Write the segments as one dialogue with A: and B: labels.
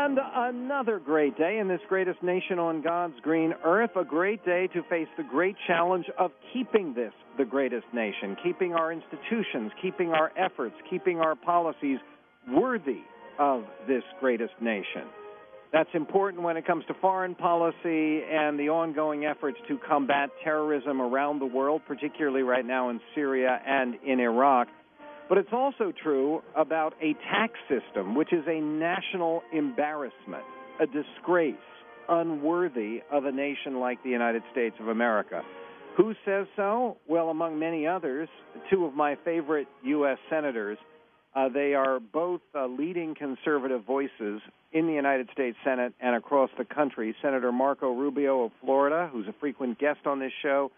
A: And another great day in this greatest nation on God's green earth, a great day to face the great challenge of keeping this the greatest nation, keeping our institutions, keeping our efforts, keeping our policies worthy of this greatest nation. That's important when it comes to foreign policy and the ongoing efforts to combat terrorism around the world, particularly right now in Syria and in Iraq. But it's also true about a tax system, which is a national embarrassment, a disgrace, unworthy of a nation like the United States of America. Who says so? Well, among many others, two of my favorite U.S. senators. They are both leading conservative voices in the United States Senate and across the country. Senator Marco Rubio of Florida, who's a frequent guest on this show,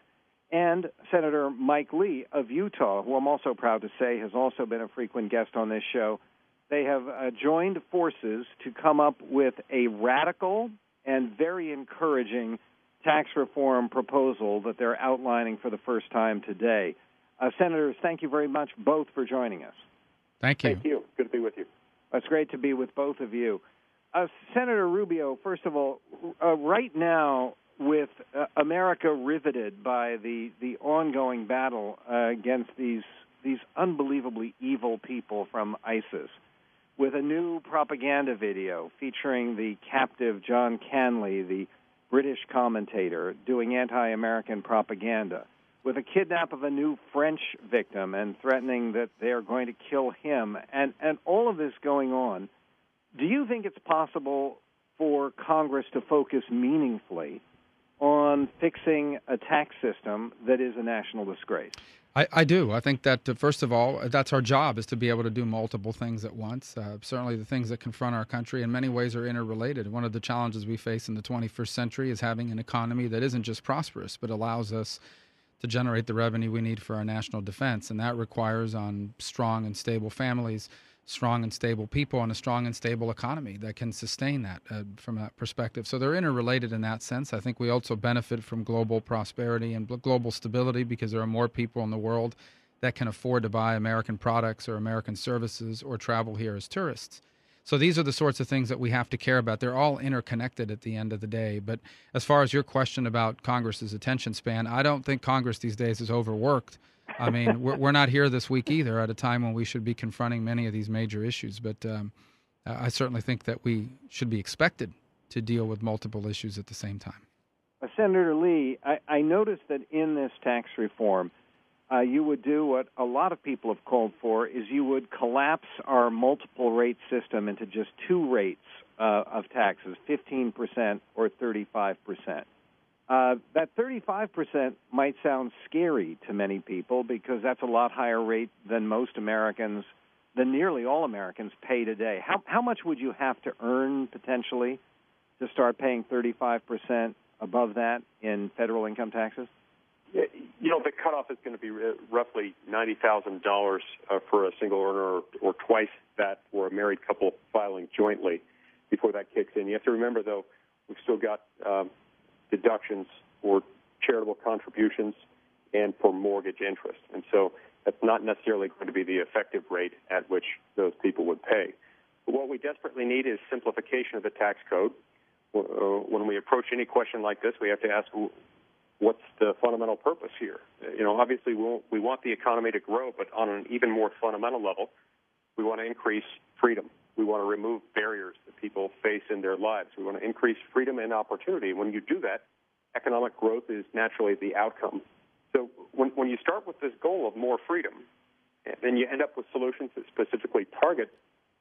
A: and Senator Mike Lee of Utah, who I'm also proud to say has also been a frequent guest on this show. They have joined forces to come up with a radical and very encouraging tax reform proposal that they're outlining for the first time today. Senators, thank you very much both for joining us.
B: Thank you.
C: Thank you. Good to be with you.
A: It's great to be with both of you. Senator Rubio, first of all, right now, with America riveted by the ongoing battle against these unbelievably evil people from ISIS, with a new propaganda video featuring the captive John Canley, the British commentator, doing anti-American propaganda, with a kidnap of a new French victim and threatening that they are going to kill him, and all of this going on, do you think it's possible for Congress to focus meaningfully on fixing a tax system that is a national disgrace?
B: I do. I think that, first of all, that's our job, is to be able to do multiple things at once. Certainly the things that confront our country in many ways are interrelated. One of the challenges we face in the 21st century is having an economy that isn't just prosperous, but allows us to generate the revenue we need for our national defense. And that requires on strong and stable families, strong and stable people, and a strong and stable economy that can sustain that from that perspective. So they're interrelated in that sense. I think we also benefit from global prosperity and global stability because there are more people in the world that can afford to buy American products or American services or travel here as tourists. So these are the sorts of things that we have to care about. They're all interconnected at the end of the day. But as far as your question about Congress's attention span, I don't think Congress these days is overworked. I mean, we're not here this week either at a time when we should be confronting many of these major issues. But I certainly think that we should be expected to deal with multiple issues at the same time.
A: Senator Lee, I noticed that in this tax reform, you would do what a lot of people have called for, is you would collapse our multiple rate system into just two rates of taxes, 15% or 35%. That 35% might sound scary to many people because that's a lot higher rate than most Americans, than nearly all Americans pay today. How much would you have to earn potentially to start paying 35% above that in federal income taxes?
C: You know, the cutoff is going to be roughly $90,000 for a single earner, or twice that for a married couple filing jointly before that kicks in. You have to remember, though, we've still got deductions for charitable contributions and for mortgage interest. And so that's not necessarily going to be the effective rate at which those people would pay. But what we desperately need is simplification of the tax code. When we approach any question like this, we have to ask, what's the fundamental purpose here? You know, obviously we want the economy to grow, but on an even more fundamental level, we want to increase freedom. We want to remove barriers that people face in their lives. We want to increase freedom and opportunity. When you do that, economic growth is naturally the outcome. So when you start with this goal of more freedom, then you end up with solutions that specifically target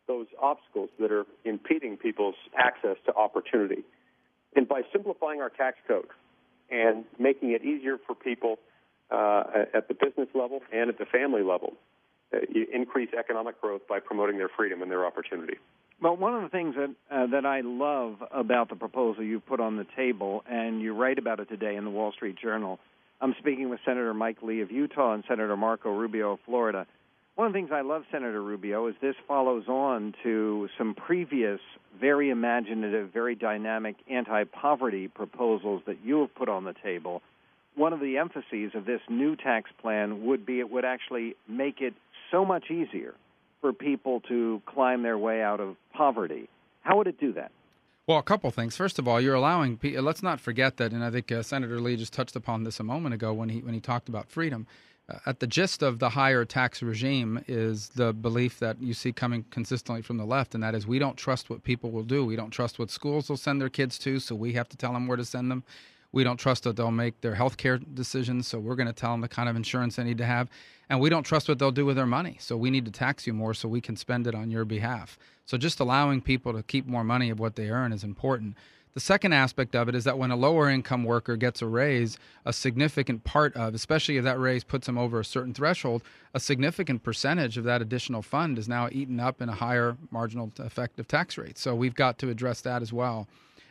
C: those obstacles that are impeding people's access to opportunity. And by simplifying our tax code and making it easier for people at the business level and at the family level, you increase economic growth by promoting their freedom and their opportunity.
A: Well, one of the things that I love about the proposal you put on the table, and you write about it today in the Wall Street Journal, I'm speaking with Senator Mike Lee of Utah and Senator Marco Rubio of Florida. One of the things I love, Senator Rubio, is this follows on to some previous very imaginative, very dynamic anti-poverty proposals that you have put on the table. One of the emphases of this new tax plan would be it would actually make it so much easier for people to climb their way out of poverty. How would it do that?
B: Well, a couple things. First of all, you're allowing let's not forget that, and I think Senator Lee just touched upon this a moment ago when he talked about freedom. At the gist of the higher tax regime is the belief that you see coming consistently from the left, and that is we don't trust what people will do. We don't trust what schools will send their kids to, so we have to tell them where to send them. We don't trust that they'll make their health care decisions, so we're going to tell them the kind of insurance they need to have. And we don't trust what they'll do with their money, so we need to tax you more so we can spend it on your behalf. So just allowing people to keep more money of what they earn is important. The second aspect of it is that when a lower income worker gets a raise, a significant part of, especially if that raise puts them over a certain threshold, a significant percentage of that additional fund is now eaten up in a higher marginal effective tax rate. So we've got to address that as well.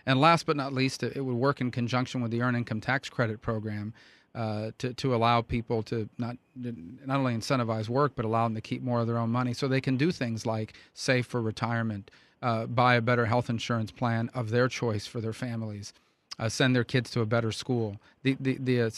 B: And last but not least, it would work in conjunction with the Earned Income Tax Credit program to allow people to not only incentivize work, but allow them to keep more of their own money so they can do things like save for retirement, buy a better health insurance plan of their choice for their families, send their kids to a better school, so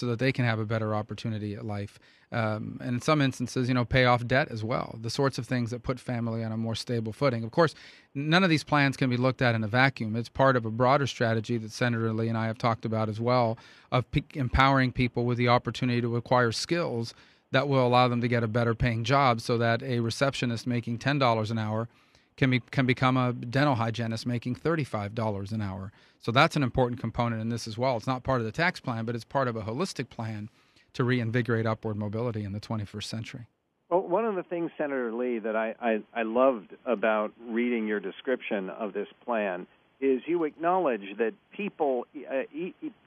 B: that they can have a better opportunity at life. And in some instances, pay off debt as well, the sorts of things that put family on a more stable footing. Of course, none of these plans can be looked at in a vacuum. It's part of a broader strategy that Senator Lee and I have talked about as well, of empowering people with the opportunity to acquire skills that will allow them to get a better paying job so that a receptionist making $10 an hour can become a dental hygienist making $35 an hour. So that's an important component in this as well. It's not part of the tax plan, but it's part of a holistic plan to reinvigorate upward mobility in the 21st century.
A: Well, one of the things, Senator Lee, that I loved about reading your description of this plan is you acknowledge that people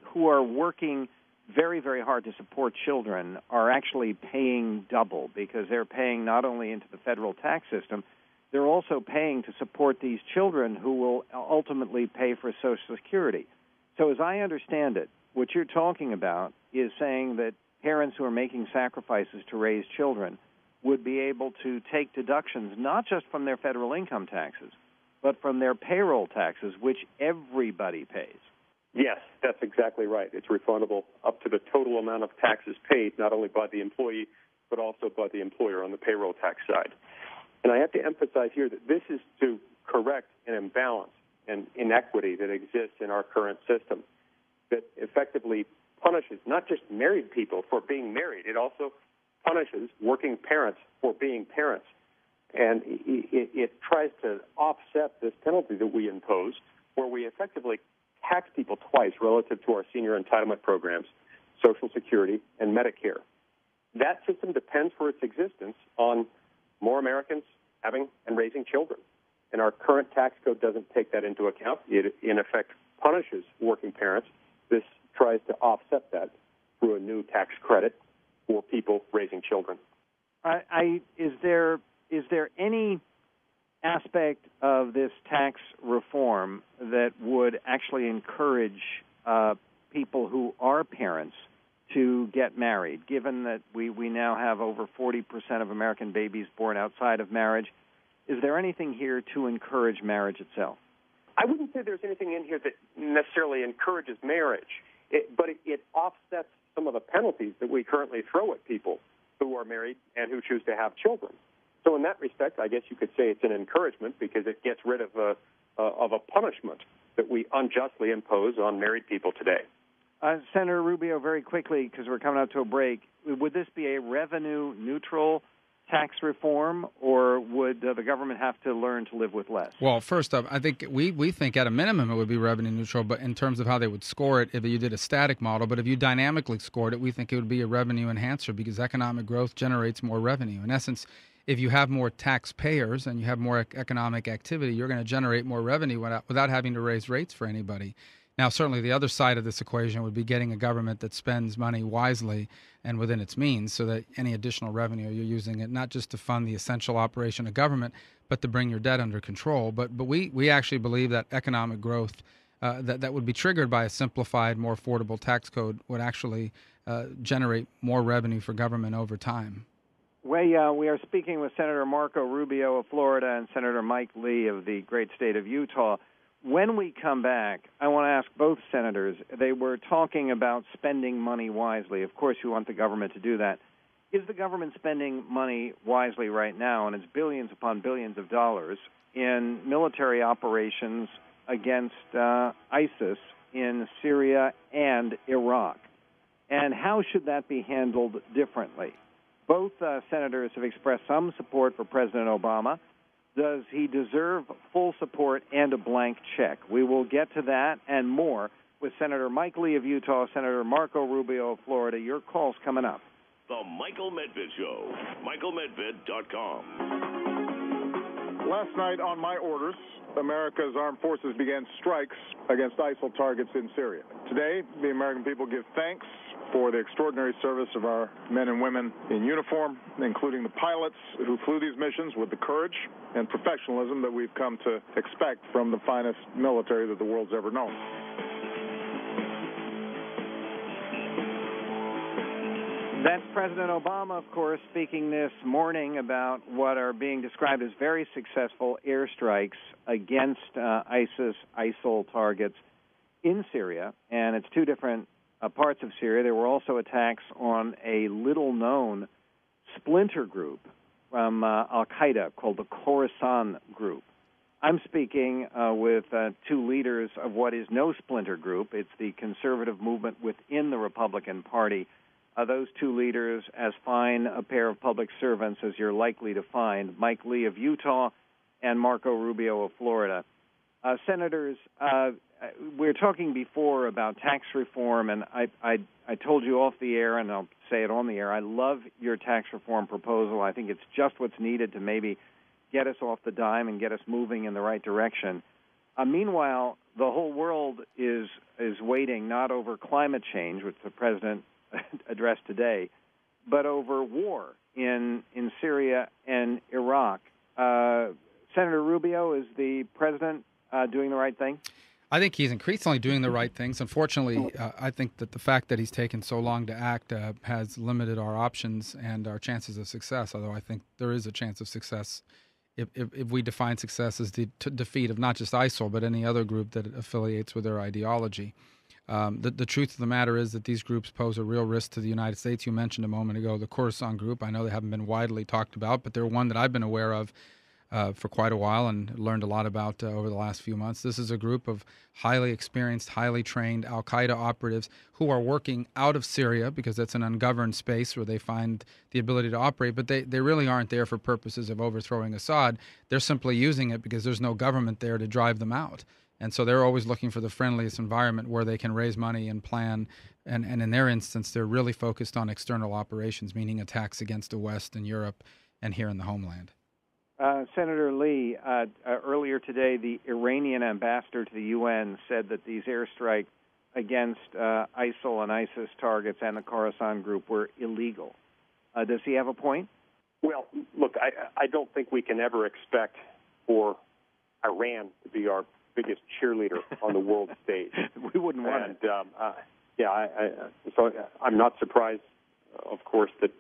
A: who are working very, very hard to support children are actually paying double because they're paying not only into the federal tax system, they're also paying to support these children who will ultimately pay for Social Security. So as I understand it, what you're talking about is saying that parents who are making sacrifices to raise children would be able to take deductions not just from their federal income taxes, but from their payroll taxes, which everybody pays.
C: Yes, that's exactly right. It's refundable up to the total amount of taxes paid, not only by the employee, but also by the employer on the payroll tax side. And I have to emphasize here that this is to correct an imbalance and inequity that exists in our current system that effectively punishes not just married people for being married, it also punishes working parents for being parents. And it tries to offset this penalty that we impose where we effectively tax people twice relative to our senior entitlement programs, Social Security, and Medicare. That system depends for its existence on more Americans having and raising children. And our current tax code doesn't take that into account. It, in effect, punishes working parents. This tries to offset that through a new tax credit for people raising children.
A: Is there any aspect of this tax reform that would actually encourage people who are parents to get married, given that we now have over 40% of American babies born outside of marriage? Is there anything here to encourage marriage itself?
C: I wouldn't say there's anything in here that necessarily encourages marriage, but it offsets some of the penalties that we currently throw at people who are married and who choose to have children. So in that respect, I guess you could say it's an encouragement because it gets rid of a punishment that we unjustly impose on married people today.
A: Senator Rubio, very quickly, because we're coming up to a break, would this be a revenue-neutral tax reform, or would the government have to learn to live with less?
B: Well, first up, I think we think at a minimum it would be revenue neutral, but in terms of how they would score it, if you did a static model, but if you dynamically scored it, we think it would be a revenue enhancer because economic growth generates more revenue. In essence, if you have more taxpayers and you have more economic activity, you're going to generate more revenue without having to raise rates for anybody. Now, certainly the other side of this equation would be getting a government that spends money wisely and within its means so that any additional revenue, you're using it not just to fund the essential operation of government, but to bring your debt under control. But we actually believe that economic growth that would be triggered by a simplified, more affordable tax code would actually generate more revenue for government over time.
A: We are speaking with Senator Marco Rubio of Florida and Senator Mike Lee of the great state of Utah. When we come back, I want to ask both senators. They were talking about spending money wisely. Of course, you want the government to do that. Is the government spending money wisely right now, and it's billions upon billions of dollars, in military operations against ISIS in Syria and Iraq. And how should that be handled differently? Both senators have expressed some support for President Obama. Does he deserve full support and a blank check? We will get to that and more with Senator Mike Lee of Utah, Senator Marco Rubio of Florida. Your call's coming up.
D: The Michael Medved Show, michaelmedved.com.
E: Last night, on my orders, America's armed forces began strikes against ISIL targets in Syria. Today, the American people give thanks for the extraordinary service of our men and women in uniform, including the pilots who flew these missions with the courage and professionalism that we've come to expect from the finest military that the world's ever known.
A: That's President Obama, of course, speaking this morning about what are being described as very successful airstrikes against ISIL targets in Syria, and it's two different parts of Syria. There were also attacks on a little-known splinter group from al-Qaeda called the Khorasan Group. I'm speaking with two leaders of what is no splinter group. It's the conservative movement within the Republican Party. Those two leaders, as fine a pair of public servants as you're likely to find, Mike Lee of Utah and Marco Rubio of Florida. Senators, we were talking before about tax reform, and I told you off the air, and I'll say it on the air, I love your tax reform proposal. I think it's just what's needed to maybe get us off the dime and get us moving in the right direction. Meanwhile, the whole world is waiting not over climate change, which the president addressed today, but over war in Syria and Iraq. Senator Rubio, is the president doing the right thing?
B: I think he's increasingly doing the right things. Unfortunately, I think that the fact that he's taken so long to act has limited our options and our chances of success, although I think there is a chance of success if we define success as the defeat of not just ISIL, but any other group that affiliates with their ideology. The truth of the matter is that these groups pose a real risk to the United States. You mentioned a moment ago the Khorasan Group. I know they haven't been widely talked about, but they're one that I've been aware of for quite a while and learned a lot about over the last few months. This is a group of highly experienced, highly trained al-Qaeda operatives who are working out of Syria because that's an ungoverned space where they find the ability to operate, but they really aren't there for purposes of overthrowing Assad. They're simply using it because there's no government there to drive them out. And so they're always looking for the friendliest environment where they can raise money and plan. And in their instance, they're really focused on external operations, meaning attacks against the West and Europe and here in the homeland.
A: Senator Lee, earlier today, the Iranian ambassador to the UN said that these airstrikes against ISIL and ISIS targets and the Khorasan Group were illegal. Does he have a point?
C: Well, look, I don't think we can ever expect for Iran to be our biggest cheerleader on the world stage.
A: We wouldn't want
C: it. So I'm not surprised, of course, that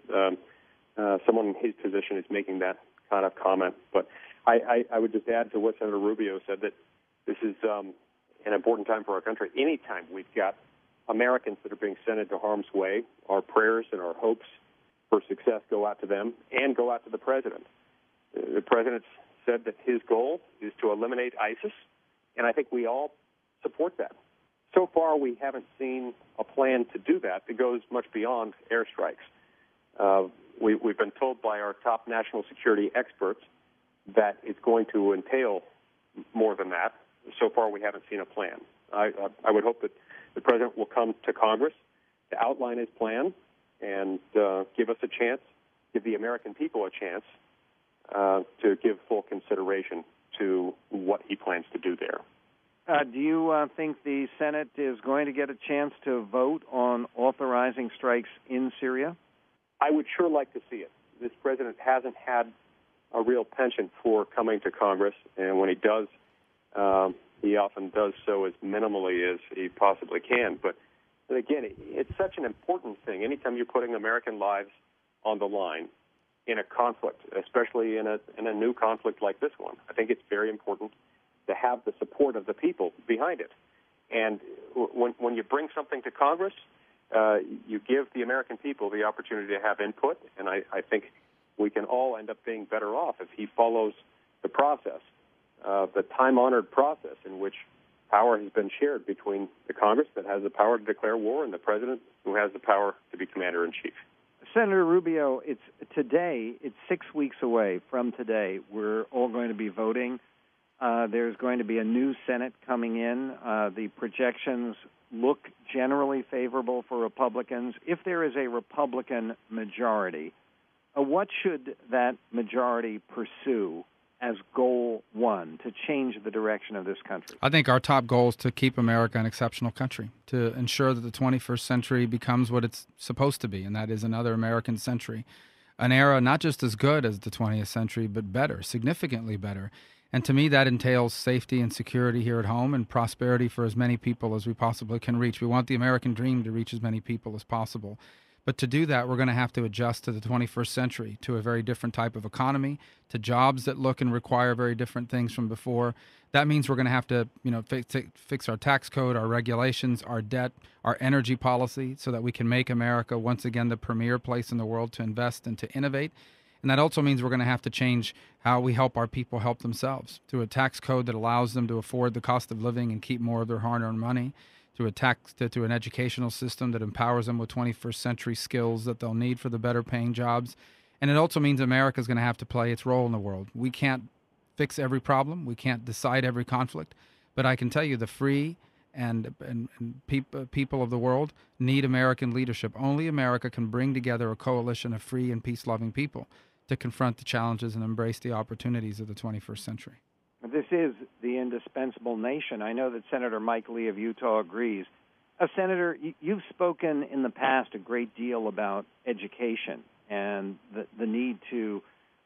C: someone in his position is making that kind of comment. But I would just add to what Senator Rubio said that this is an important time for our country. Anytime we've got Americans that are being sent into harm's way, our prayers and our hopes for success go out to them and go out to the president. The president said that his goal is to eliminate ISIS, and I think we all support that. So far, we haven't seen a plan to do that that goes much beyond airstrikes. We've been told by our top national security experts that it's going to entail more than that. So far, we haven't seen a plan. I would hope that the president will come to Congress to outline his plan and give us a chance, give the American people a chance to give full consideration to what he plans to do there.
A: Do you think the Senate is going to get a chance to vote on authorizing strikes in Syria?
C: I would sure like to see it. This president hasn't had a real penchant for coming to Congress, and when he does, he often does so as minimally as he possibly can. But again, it's such an important thing. Anytime you're putting American lives on the line in a conflict, especially in a new conflict like this one, I think it's very important to have the support of the people behind it. And when you bring something to Congress, you give the American people the opportunity to have input, and I think we can all end up being better off if he follows the process. the time-honored process in which power has been shared between the Congress that has the power to declare war and the President who has the power to be Commander-in-Chief.
A: Senator Rubio, it's 6 weeks away from today. We're all going to be voting. There's going to be a new Senate coming in. The projections look generally favorable for Republicans. If there is a Republican majority, what should that majority pursue as goal one to change the direction of this country?
B: I think our top goal is to keep America an exceptional country, to ensure that the 21st century becomes what it's supposed to be, and that is another American century, an era not just as good as the 20th century, but better, significantly better. And to me, that entails safety and security here at home and prosperity for as many people as we possibly can reach. We want the American dream to reach as many people as possible. But to do that, we're going to have to adjust to the 21st century, to a very different type of economy, to jobs that look and require very different things from before. That means we're going to have to, fix our tax code, our regulations, our debt, our energy policy, so that we can make America once again the premier place in the world to invest and to innovate. And that also means we're going to have to change how we help our people help themselves, through a tax code that allows them to afford the cost of living and keep more of their hard-earned money, to an educational system that empowers them with 21st century skills that they'll need for the better paying jobs. And it also means America's going to have to play its role in the world. We can't fix every problem. We can't decide every conflict. But I can tell you the free and people of the world need American leadership. Only America can bring together a coalition of free and peace-loving people to confront the challenges and embrace the opportunities of the 21st century.
A: This is the indispensable nation. I know that Senator Mike Lee of Utah agrees. Senator, you've spoken in the past a great deal about education and the need to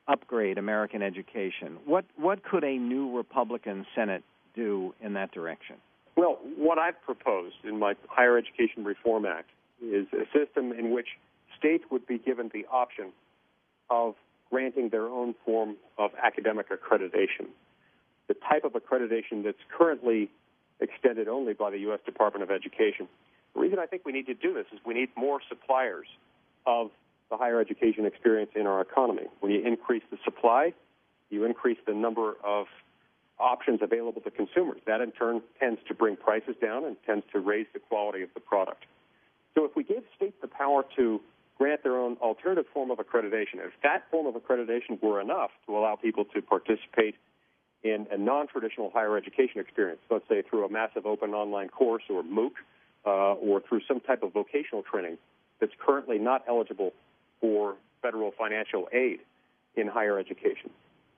A: upgrade American education. What could a new Republican Senate do in that direction?
C: Well, what I've proposed in my Higher Education Reform Act is a system in which states would be given the option of granting their own form of academic accreditation. The type of accreditation that's currently extended only by the U.S. Department of Education. The reason I think we need to do this is we need more suppliers of the higher education experience in our economy. When you increase the supply, you increase the number of options available to consumers. That, in turn, tends to bring prices down and tends to raise the quality of the product. So if we gave states the power to grant their own alternative form of accreditation, if that form of accreditation were enough to allow people to participate in a non-traditional higher education experience, let's say through a massive open online course or MOOC, or through some type of vocational training that's currently not eligible for federal financial aid in higher education,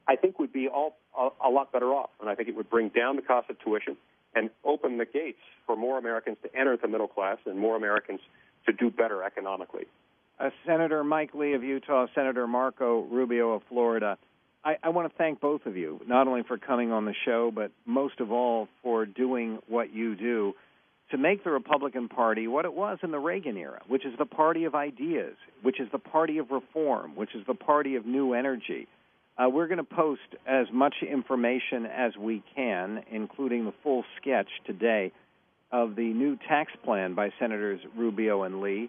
C: I think we'd be a lot better off, and I think it would bring down the cost of tuition and open the gates for more Americans to enter the middle class and more Americans to do better economically.
A: Senator Mike Lee of Utah, Senator Marco Rubio of Florida, I want to thank both of you, not only for coming on the show, but most of all for doing what you do to make the Republican Party what it was in the Reagan era, which is the party of ideas, which is the party of reform, which is the party of new energy. We're going to post as much information as we can, including the full sketch today of the new tax plan by Senators Rubio and Lee.